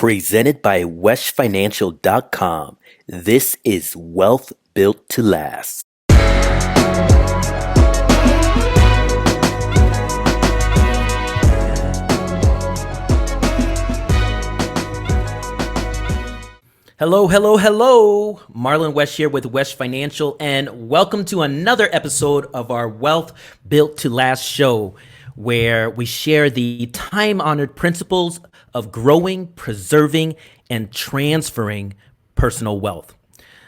Presented by weshfinancial.com. This is Wealth Built to Last. Hello, hello, hello. Marlon Wesh here with Wesh Financial, and welcome to another episode of our Wealth Built to Last show, where we share the time-honored principles of growing, preserving, and transferring personal wealth.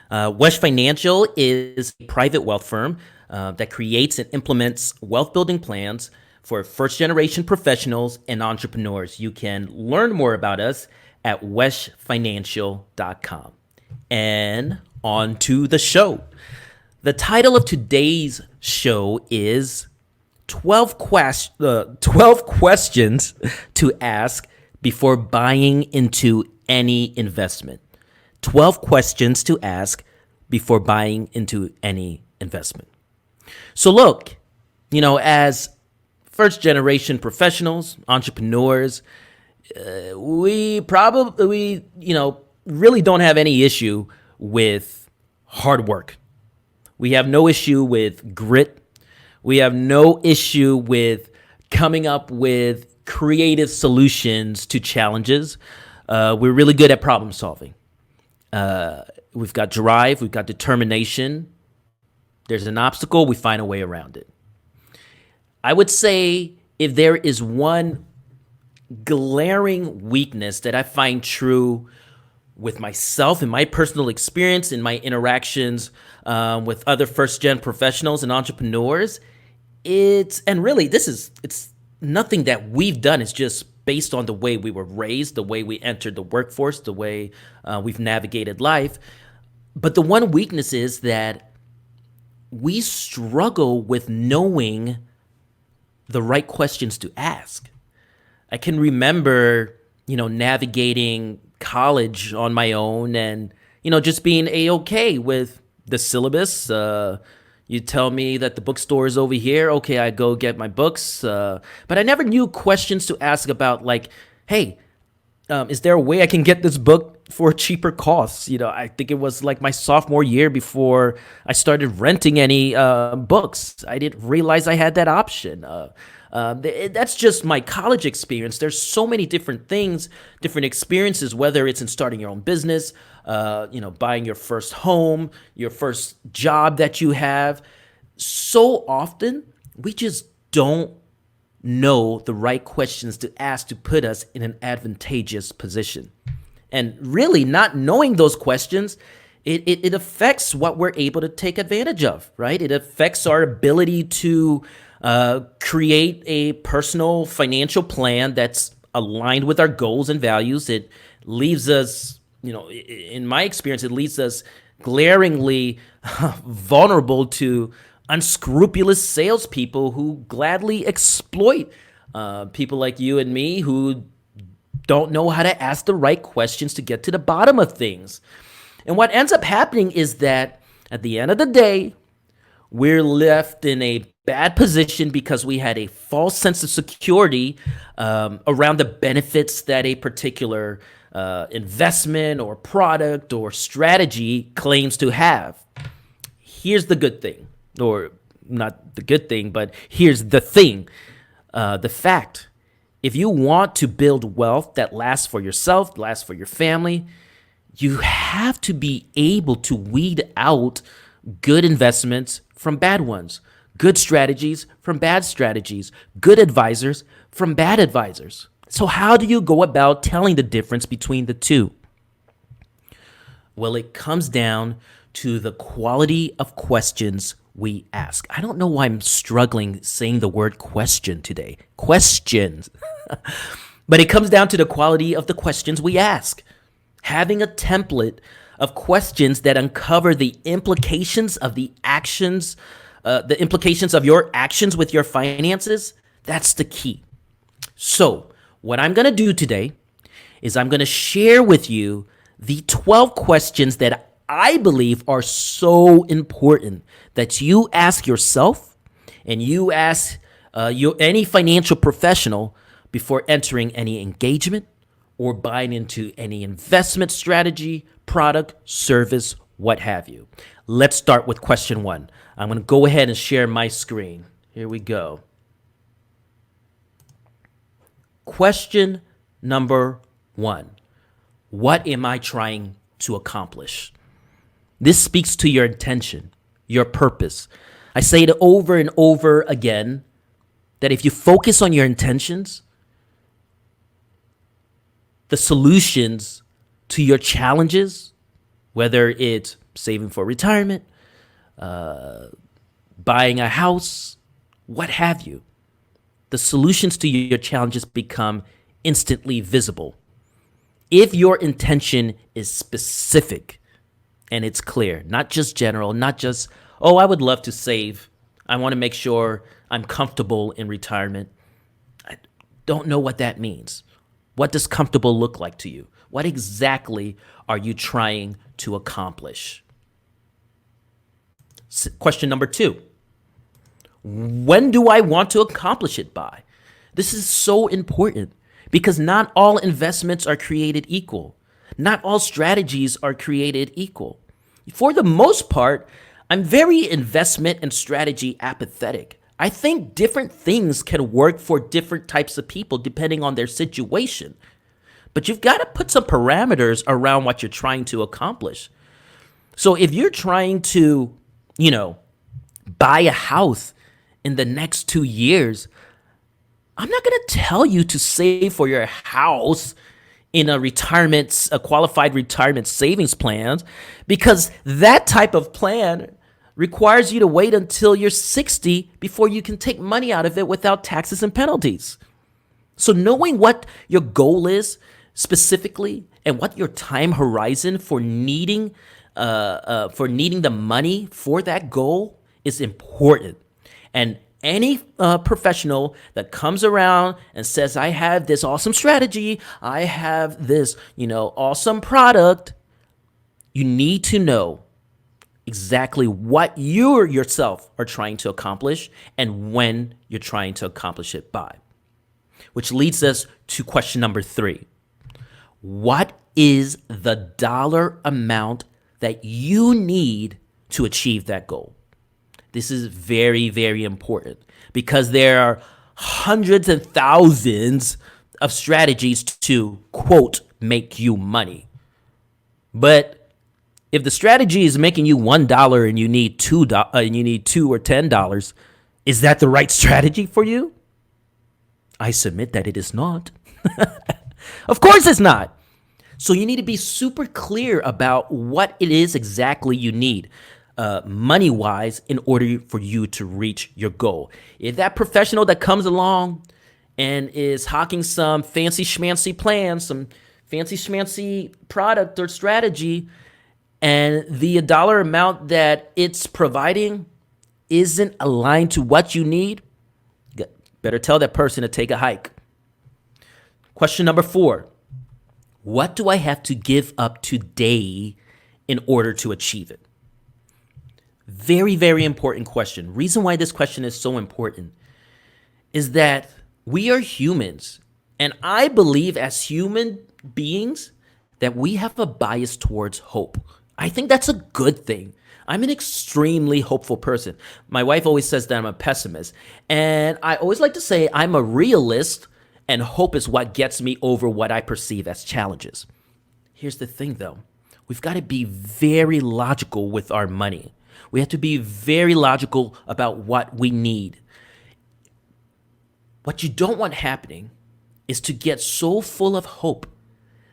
Wesh Financial is a private wealth firm that creates and implements wealth-building plans for first-generation professionals and entrepreneurs. You can learn more about us at weshfinancial.com. And on to the show. The title of today's show is 12 questions to ask before buying into any investment. 12 questions to ask before buying into any investment. So look, as first generation professionals, entrepreneurs, we really don't have any issue with hard work. We have no issue with grit. We have no issue with coming up with creative solutions to challenges. We're really good at problem solving. We've got drive. We've got determination. There's an obstacle. We find a way around it. I would say if there is one glaring weakness that I find true with myself in my personal experience, in my interactions with other first-gen professionals and entrepreneurs, it's nothing that we've done. It's just based on the way we were raised, the way we entered the workforce, the way we've navigated life. But the one weakness is that we struggle with knowing the right questions to ask. I can remember, navigating college on my own and, just being A-okay with the syllabus. You tell me that the bookstore is over here. Okay, I go get my books. But I never knew questions to ask about, like, hey, is there a way I can get this book for a cheaper cost? I think it was like my sophomore year before I started renting any books. I didn't realize I had that option. That's just my college experience. There's so many different things, different experiences, whether it's in starting your own business, buying your first home, your first job that you have. So often, we just don't know the right questions to ask to put us in an advantageous position. And really, not knowing those questions, it affects what we're able to take advantage of, right? It affects our ability to create a personal financial plan that's aligned with our goals and values. It leaves us, in my experience, it leaves us glaringly vulnerable to unscrupulous salespeople who gladly exploit people like you and me who don't know how to ask the right questions to get to the bottom of things. And what ends up happening is that at the end of the day, we're left in a bad position because we had a false sense of security around the benefits that a particular investment or product or strategy claims to have. Here's the good thing, or not the good thing, but here's the thing, the fact. If you want to build wealth that lasts for yourself, lasts for your family, you have to be able to weed out good investments from bad ones, good strategies from bad strategies, good advisors from bad advisors. So how do you go about telling the difference between the two? Well, it comes down to the quality of questions we ask. I don't know why I'm struggling saying the word question today. Questions. But it comes down to the quality of the questions we ask. Having a template of questions that uncover the implications of the implications of your actions with your finances, that's the key. So what I'm going to do today is I'm going to share with you the 12 questions that I believe are so important that you ask yourself and you ask any financial professional before entering any engagement or buying into any investment strategy, product, service, what have you. Let's start with question 1. I'm going to go ahead and share my screen. Here we go. Question number 1. What am I trying to accomplish? This speaks to your intention, your purpose. I say it over and over again that if you focus on your intentions, the solutions to your challenges, whether it's saving for retirement, buying a house, what have you, the solutions to your challenges become instantly visible. If your intention is specific and it's clear, not just general, not just, oh, I would love to save. I want to make sure I'm comfortable in retirement. I don't know what that means. What does comfortable look like to you? What exactly are you trying to accomplish? Question number 2. When do I want to accomplish it by? This is so important because not all investments are created equal. Not all strategies are created equal. For the most part, I'm very investment and strategy apathetic. I think different things can work for different types of people depending on their situation. But you've got to put some parameters around what you're trying to accomplish. So if you're trying to, buy a house in the next 2 years, I'm not going to tell you to save for your house in a qualified retirement savings plan, because that type of plan requires you to wait until you're 60 before you can take money out of it without taxes and penalties. So knowing what your goal is specifically and what your time horizon for needing the money for that goal is important. And any professional that comes around and says, I have this awesome strategy, I have this, awesome product, you need to know exactly what you yourself are trying to accomplish and when you're trying to accomplish it by. Which leads us to question number 3. What is the dollar amount that you need to achieve that goal? This is very, very important because there are hundreds and thousands of strategies to, quote, make you money. But if the strategy is making you $1 and you need $2 or $10, is that the right strategy for you? I submit that it is not. Of course it's not. So you need to be super clear about what it is exactly you need, money-wise, in order for you to reach your goal. If that professional that comes along and is hawking some fancy schmancy plan, some fancy schmancy product or strategy, and the dollar amount that it's providing isn't aligned to what you need, better tell that person to take a hike. Question number 4. What do I have to give up today in order to achieve it? Very, very important question. Reason why this question is so important is that we are humans. And I believe as human beings that we have a bias towards hope. I think that's a good thing. I'm an extremely hopeful person. My wife always says that I'm a pessimist. And I always like to say I'm a realist, and hope is what gets me over what I perceive as challenges. Here's the thing, though. We've got to be very logical with our money. We have to be very logical about what we need. What you don't want happening is to get so full of hope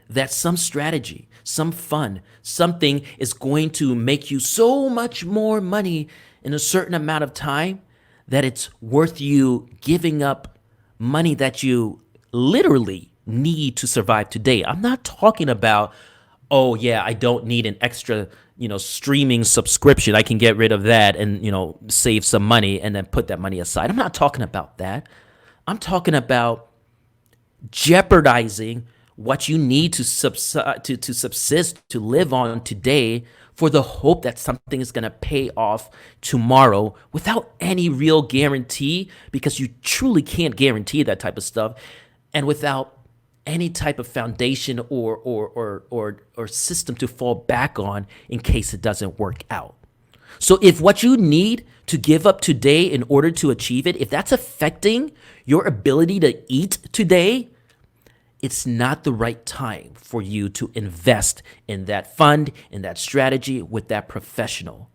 that some strategy, some fund, something is going to make you so much more money in a certain amount of time that it's worth you giving up money that you literally need to survive today. I'm not talking about, oh yeah, I don't need an extra, streaming subscription. I can get rid of that and, save some money and then put that money aside. I'm not talking about that. I'm talking about jeopardizing what you need to subsist, to live on today for the hope that something is going to pay off tomorrow without any real guarantee, because you truly can't guarantee that type of stuff, and without any type of foundation or system to fall back on in case it doesn't work out. So if what you need to give up today in order to achieve it, if that's affecting your ability to eat today, it's not the right time for you to invest in that fund, in that strategy with that professional.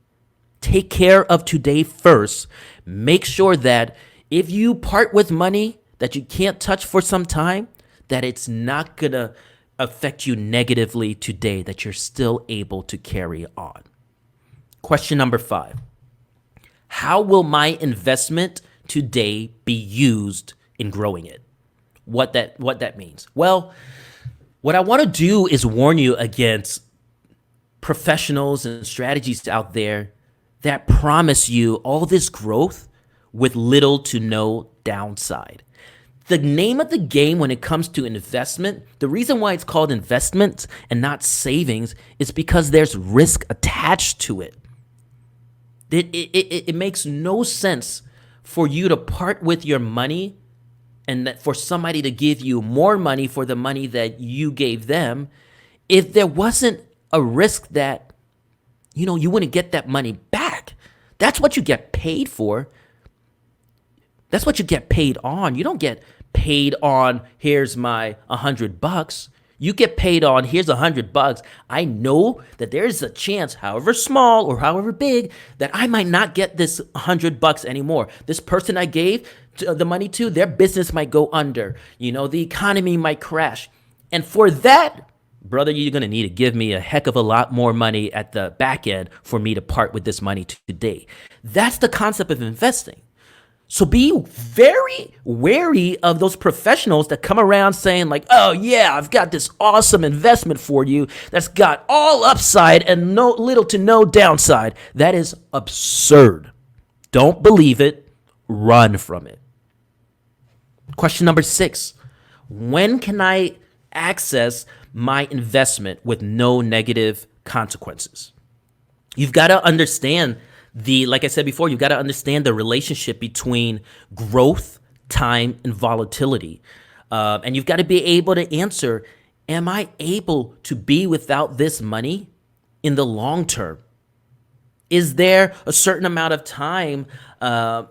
Take care of today first. Make sure that if you part with money that you can't touch for some time, that it's not going to affect you negatively today, that you're still able to carry on. Question number 5. How will my investment today be used in growing it? What that means? Well, what I want to do is warn you against professionals and strategies out there that promise you all this growth with little to no downside. The name of the game when it comes to investment, the reason why it's called investments and not savings is because there's risk attached to it. It makes no sense for you to part with your money and that for somebody to give you more money for the money that you gave them if there wasn't a risk that, you wouldn't get that money back. That's what you get paid for. That's what you get paid on. You don't get paid on, here's my $100. You get paid on, here's $100. I know that there's a chance, however small or however big, that I might not get this $100 anymore. This person I gave the money to, their business might go under. The economy might crash. And for that, brother, you're going to need to give me a heck of a lot more money at the back end for me to part with this money today. That's the concept of investing. So be very wary of those professionals that come around saying like, oh yeah, I've got this awesome investment for you that's got all upside and no little to no downside. That is absurd. Don't believe it. Run from it. Question number 6. When can I access my investment with no negative consequences? You've got to understand like I said before, you've got to understand the relationship between growth, time, and volatility. And you've got to be able to answer, am I able to be without this money in the long term? Is there a certain amount of time? That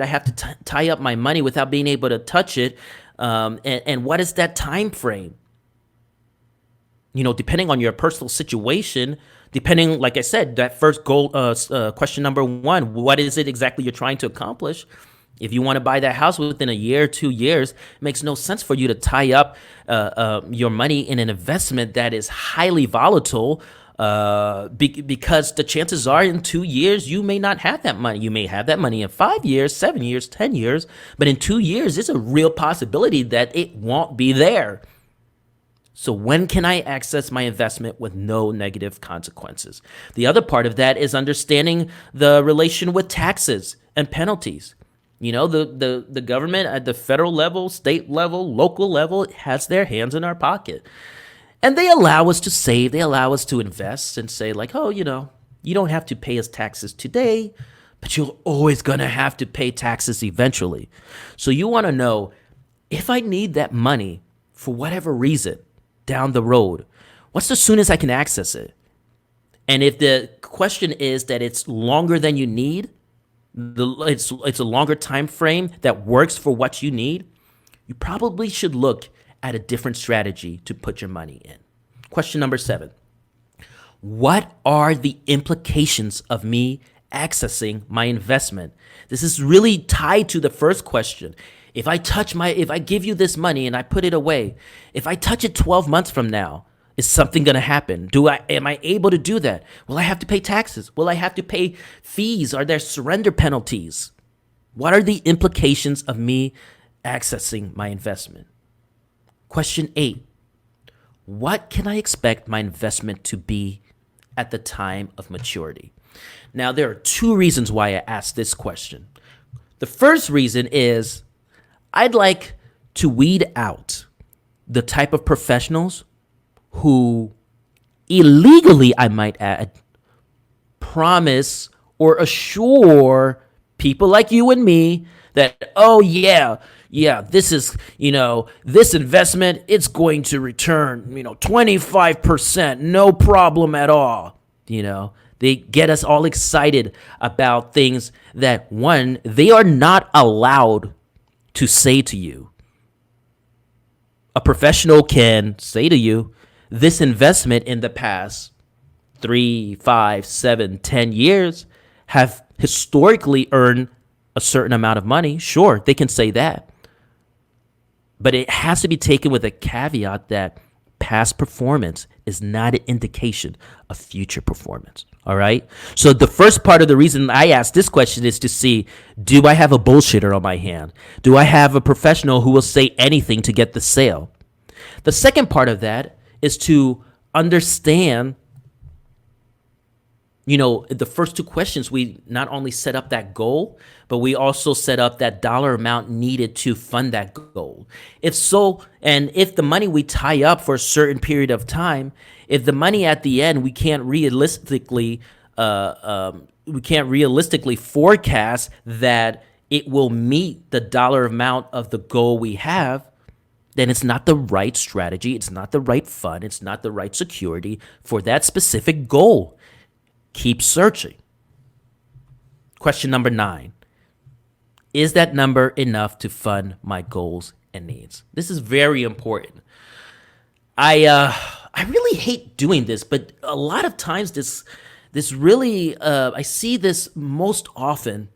I have to tie up my money without being able to touch it? And what is that time frame? Depending on your personal situation, depending, like I said, that first goal, question number 1, what is it exactly you're trying to accomplish? If you want to buy that house within a year, 2 years, it makes no sense for you to tie up your money in an investment that is highly volatile because the chances are in 2 years, you may not have that money. You may have that money in 5 years, 7 years, 10 years, but in 2 years, it's a real possibility that it won't be there. So when can I access my investment with no negative consequences? The other part of that is understanding the relation with taxes and penalties. The government at the federal level, state level, local level has their hands in our pocket. And they allow us to save, they allow us to invest and say like, oh, you don't have to pay us taxes today, but you're always going to have to pay taxes eventually. So you want to know, if I need that money for whatever reason, down the road, what's the soonest I can access it? And if the question is that it's longer than you need, it's a longer time frame that works for what you need, you probably should look at a different strategy to put your money in. Question number 7. What are the implications of me accessing my investment? This is really tied to the first question. If I give you this money and I put it away, if I touch it 12 months from now, is something going to happen? Am I able to do that? Will I have to pay taxes? Will I have to pay fees? Are there surrender penalties? What are the implications of me accessing my investment? Question 8. What can I expect my investment to be at the time of maturity? Now, there are 2 reasons why I asked this question. The first reason is I'd like to weed out the type of professionals who illegally, I might add, promise or assure people like you and me that, oh yeah, Yeah, this is, this investment, it's going to return, 25%, no problem at all. They get us all excited about things that, one, they are not allowed to say to you. A professional can say to you, this investment in the past 3, 5, 7, 10 years have historically earned a certain amount of money. Sure, they can say that. But it has to be taken with a caveat that past performance is not an indication of future performance. All right. So the first part of the reason I asked this question is to see, do I have a bullshitter on my hand? Do I have a professional who will say anything to get the sale? The second part of that is to understand, the first two questions, we not only set up that goal, but we also set up that dollar amount needed to fund that goal. If so, and if the money we tie up for a certain period of time, if the money at the end we can't realistically forecast that it will meet the dollar amount of the goal we have, then it's not the right strategy, it's not the right fund, it's not the right security for that specific goal. Keep searching. Question number 9. Is that number enough to fund my goals and needs? This is very important. I really hate doing this, but a lot of times this really I see this most often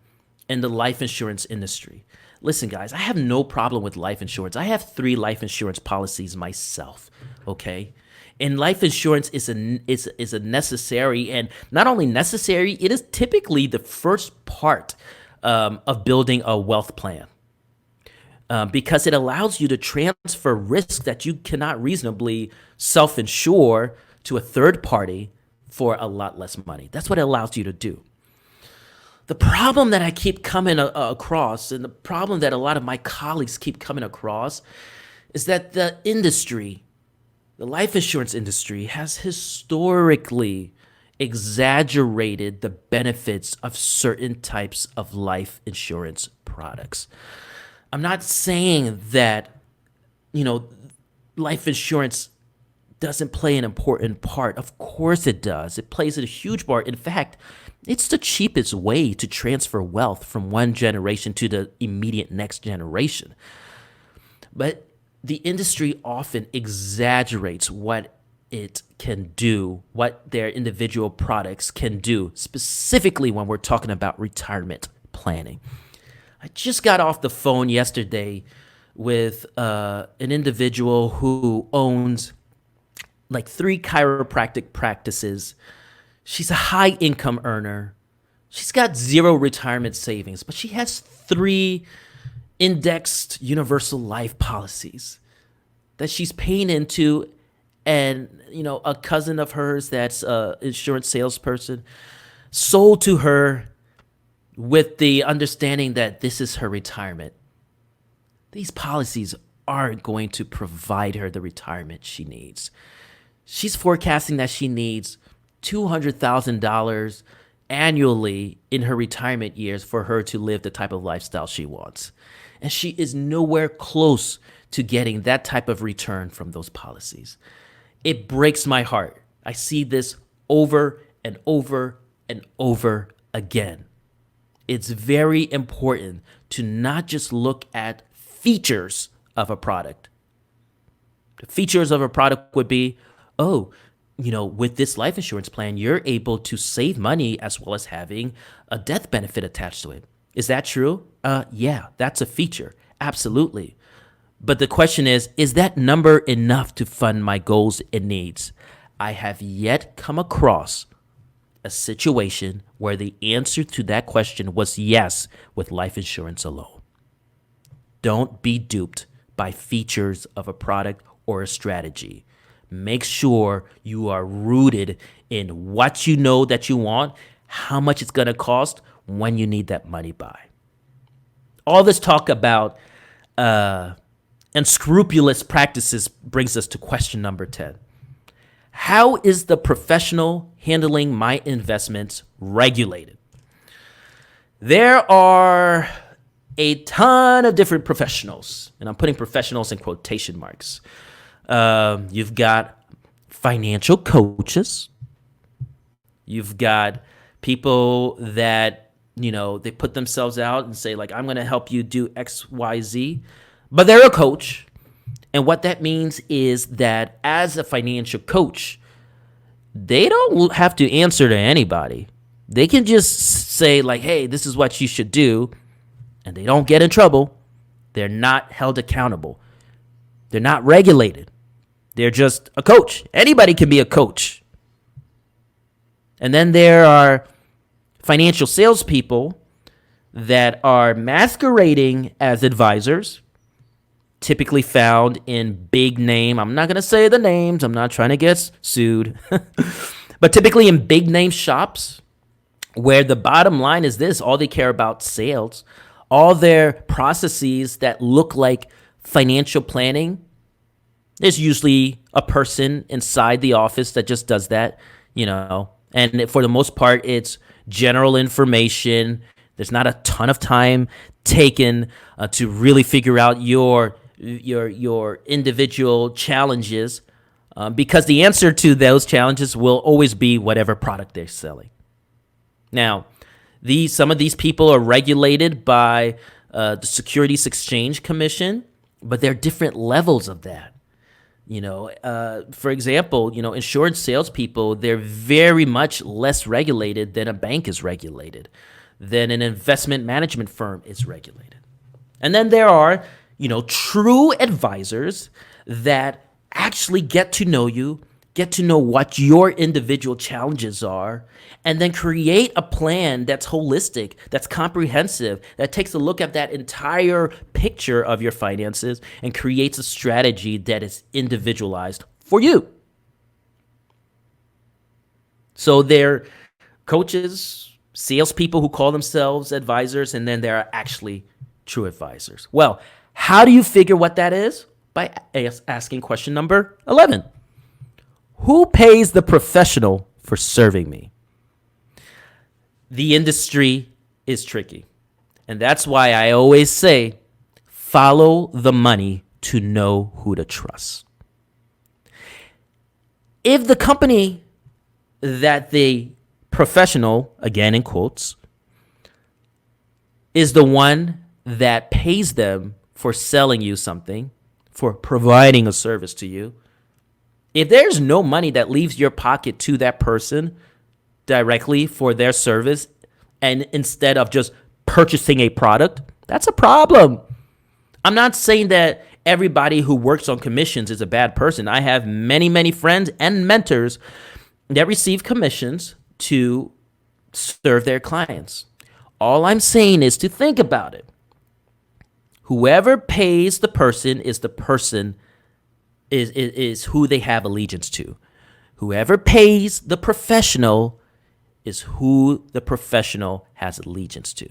in the life insurance industry. Listen, guys, I have no problem with life insurance. I have 3 life insurance policies myself. Okay. And life insurance is a necessary, and not only necessary, it is typically the first part of building a wealth plan, because it allows you to transfer risk that you cannot reasonably self-insure to a third party for a lot less money. That's what it allows you to do. The problem that I keep coming across, and the problem that a lot of my colleagues keep coming across, is that the life insurance industry has historically exaggerated the benefits of certain types of life insurance products. I'm not saying that, life insurance doesn't play an important part. Of course it does. It plays a huge part. In fact, it's the cheapest way to transfer wealth from one generation to the immediate next generation. But the industry often exaggerates what it can do, what their individual products can do, specifically when we're talking about retirement planning. I just got off the phone yesterday with an individual who owns like 3 chiropractic practices. She's a high income earner. She's got 0 retirement savings, but she has 3 indexed universal life policies that she's paying into, and a cousin of hers that's an insurance salesperson sold to her with the understanding that this is her retirement. These policies aren't going to provide her the retirement she needs. She's forecasting that she needs $200,000 annually in her retirement years for her to live the type of lifestyle she wants. And she is nowhere close to getting that type of return from those policies. It breaks my heart. I see this over and over and over again. It's very important to not just look at features of a product. The features of a product would be, with this life insurance plan, you're able to save money as well as having a death benefit attached to it. Is that true? Yeah, that's a feature. Absolutely. But the question is that number enough to fund my goals and needs? I have yet come across a situation where the answer to that question was yes with life insurance alone. Don't be duped by features of a product or a strategy. Make sure you are rooted in what you know that you want, how much it's going to cost, when you need that money by. All this talk about unscrupulous practices brings us to question number 10. How is the professional handling my investments regulated? There are a ton of different professionals, and I'm putting professionals in quotation marks. You've got financial coaches. You've got people that, they put themselves out and say, like, I'm going to help you do X, Y, Z, but they're a coach. And what that means is that as a financial coach, they don't have to answer to anybody. They can just say, like, hey, this is what you should do. And they don't get in trouble. They're not held accountable. They're not regulated. They're just a coach. Anybody can be a coach. And then there are financial salespeople that are masquerading as advisors, typically found in big name. I'm not going to say the names. I'm not trying to get sued. But typically in big name shops where the bottom line is this: all they care about sales. All their processes that look like financial planning, there's usually a person inside the office that just does that, and for the most part, it's general information. There's not a ton of time taken to really figure out your individual challenges, because the answer to those challenges will always be whatever product they're selling. Now, some of these people are regulated by the Securities Exchange Commission, but there are different levels of that. For example, insurance salespeople, they're very much less regulated than a bank is regulated, than an investment management firm is regulated. And then there are, true advisors that actually get to know you, get to know what your individual challenges are, and then create a plan that's holistic, that's comprehensive, that takes a look at that entire picture of your finances and creates a strategy that is individualized for you. So they're coaches, salespeople who call themselves advisors, and then there are actually true advisors. Well, how do you figure what that is? By asking question number 11. Who pays the professional for serving me? The industry is tricky. And that's why I always say, follow the money to know who to trust. If the company that the professional, again in quotes, is the one that pays them for selling you something, for providing a service to you, if there's no money that leaves your pocket to that person directly for their service, and instead of just purchasing a product, that's a problem. I'm not saying that everybody who works on commissions is a bad person. I have many, many friends and mentors that receive commissions to serve their clients. All I'm saying is to think about it. Whoever pays the person is the person is who they have allegiance to. Whoever pays the professional is who the professional has allegiance to.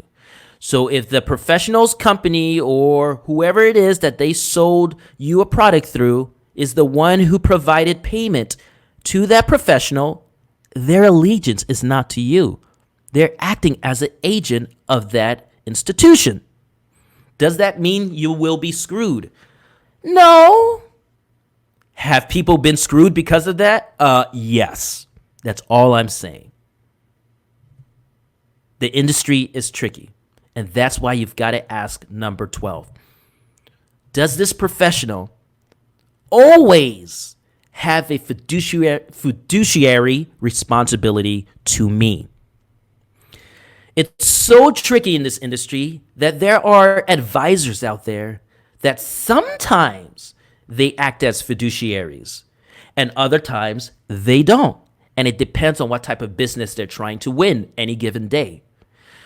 So if the professional's company or whoever it is that they sold you a product through is the one who provided payment to that professional, their allegiance is not to you. They're acting as an agent of that institution. Does that mean you will be screwed? No. Have people been screwed because of that? Yes. That's all I'm saying. The industry is tricky. And that's why you've got to ask number 12. Does this professional always have a fiduciary responsibility to me? It's so tricky in this industry that there are advisors out there that sometimes they act as fiduciaries and other times they don't. And it depends on what type of business they're trying to win any given day.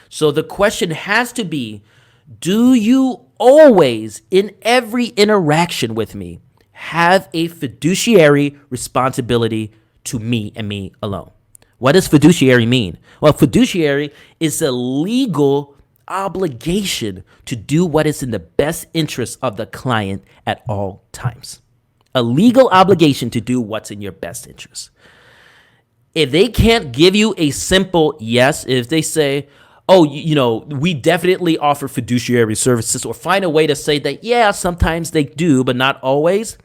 So the question has to be, do you always, in every interaction with me, have a fiduciary responsibility to me and me alone? What does fiduciary mean? Well, fiduciary is a legal obligation to do what is in the best interest of the client at all times. A legal obligation to do what's in your best interest. If they can't give you a simple yes, if they say, oh, we definitely offer fiduciary services, or find a way to say that, yeah, sometimes they do, but not always,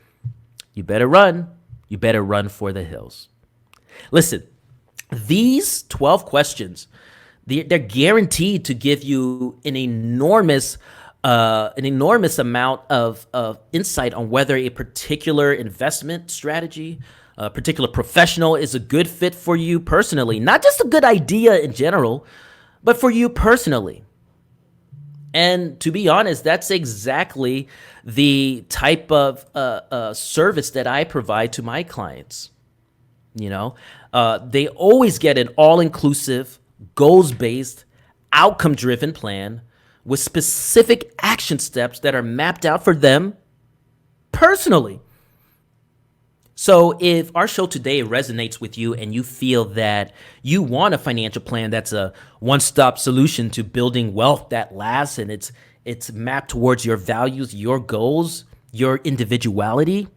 you better run. You better run for the hills. Listen, these 12 questions, they're guaranteed to give you an enormous amount of insight on whether a particular investment strategy, a particular professional is a good fit for you personally, not just a good idea in general, but for you personally. And to be honest, that's exactly the type of service that I provide to my clients. They always get an all-inclusive, goals-based, outcome-driven plan with specific action steps that are mapped out for them personally. So if our show today resonates with you and you feel that you want a financial plan that's a one-stop solution to building wealth that lasts, and it's mapped towards your values, your goals, your individuality,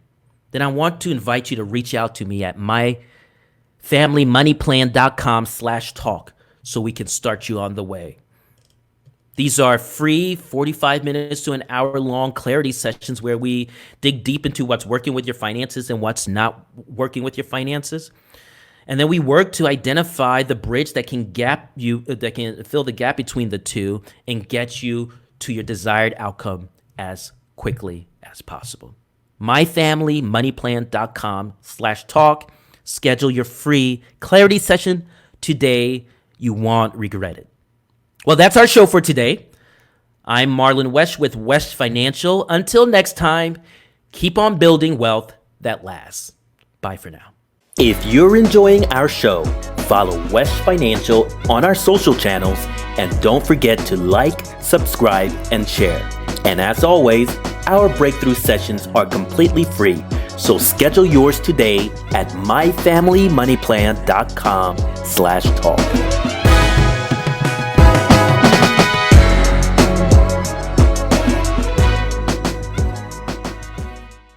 then I want to invite you to reach out to me at myfamilymoneyplan.com/talk so we can start you on the way. These are free 45 minutes to an hour long clarity sessions where we dig deep into what's working with your finances and what's not working with your finances. And then we work to identify the bridge that can fill the gap between the two and get you to your desired outcome as quickly as possible. myfamilymoneyplan.com/talk. Schedule your free clarity session today. You won't regret it. Well, that's our show for today. I'm Marlon Wesch with Wesch Financial. Until next time, keep on building wealth that lasts. Bye for now. If you're enjoying our show, follow Wesch Financial on our social channels, and don't forget to like, subscribe, and share. And as always, our breakthrough sessions are completely free, so schedule yours today at myfamilymoneyplan.com/talk.